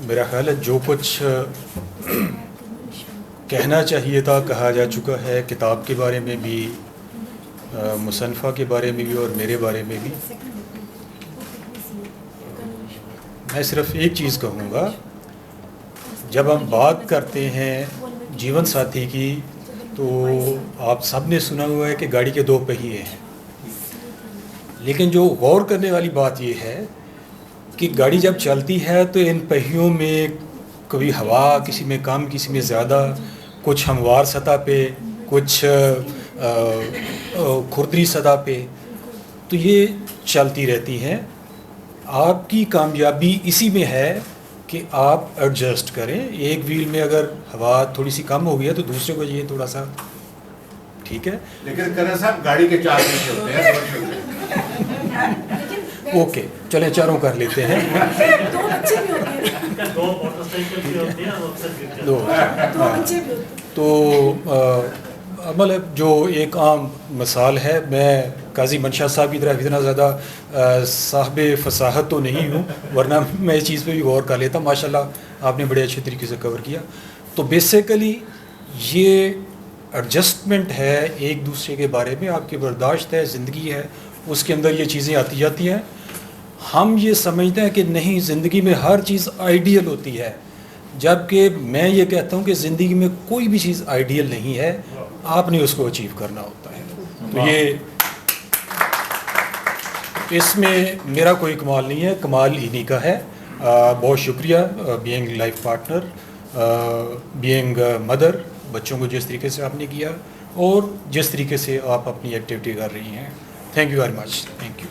میرا خیال ہے جو کچھ کہنا چاہیے تھا کہا جا چکا ہے، کتاب کے بارے میں بھی، مصنفہ کے بارے میں بھی اور میرے بارے میں بھی. میں صرف ایک چیز کہوں گا، جب ہم بات کرتے ہیں جیون ساتھی کی تو آپ سب نے سنا ہوا ہے کہ گاڑی کے 2 پہیے ہیں، لیکن جو غور کرنے والی بات یہ ہے کہ گاڑی جب چلتی ہے تو ان پہیوں میں کبھی ہوا کسی میں کم کسی میں زیادہ، کچھ ہموار سطح پہ، کچھ کھردری سطح پہ، تو یہ چلتی رہتی ہیں. آپ کی کامیابی اسی میں ہے کہ آپ ایڈجسٹ کریں. ایک ویل میں اگر ہوا تھوڑی سی کم ہو گئی ہے تو دوسرے کو یہ تھوڑا سا ٹھیک ہے. لیکن کریں صاحب گاڑی کے 4 پہیے ہوتے ہیں. اوکے چلیں چاروں کر لیتے ہیں. 2 بچے بھی ہوتے ہیں. 2 موٹر سائیکل بھی ہوتے ہیں اور اکثر گرتے ہیں. 2 بچے بھی ہوتے ہیں. تو مطلب جو ایک عام مثال ہے، میں قاضی منشا صاحب کی طرح اتنا زیادہ صاحب فصاحت تو نہیں ہوں، ورنہ میں اس چیز پہ بھی غور کر لیتا. ماشاءاللہ آپ نے بڑے اچھے طریقے سے کور کیا. تو بیسیکلی یہ ایڈجسٹمنٹ ہے ایک دوسرے کے بارے میں، آپ کی برداشت ہے، زندگی ہے، اس کے اندر یہ چیزیں آتی جاتی ہیں. ہم یہ سمجھتے ہیں کہ نہیں، زندگی میں ہر چیز آئیڈیل ہوتی ہے، جبکہ میں یہ کہتا ہوں کہ زندگی میں کوئی بھی چیز آئیڈیل نہیں ہے، آپ نے اس کو اچیو کرنا ہوتا ہے. تو یہ اس میں میرا کوئی کمال نہیں ہے، کمال انہی کا ہے. بہت شکریہ being life partner, being mother, بچوں کو جس طریقے سے آپ نے کیا اور جس طریقے سے آپ اپنی ایکٹیویٹی کر رہی ہیں. Thank you very much. Thank you.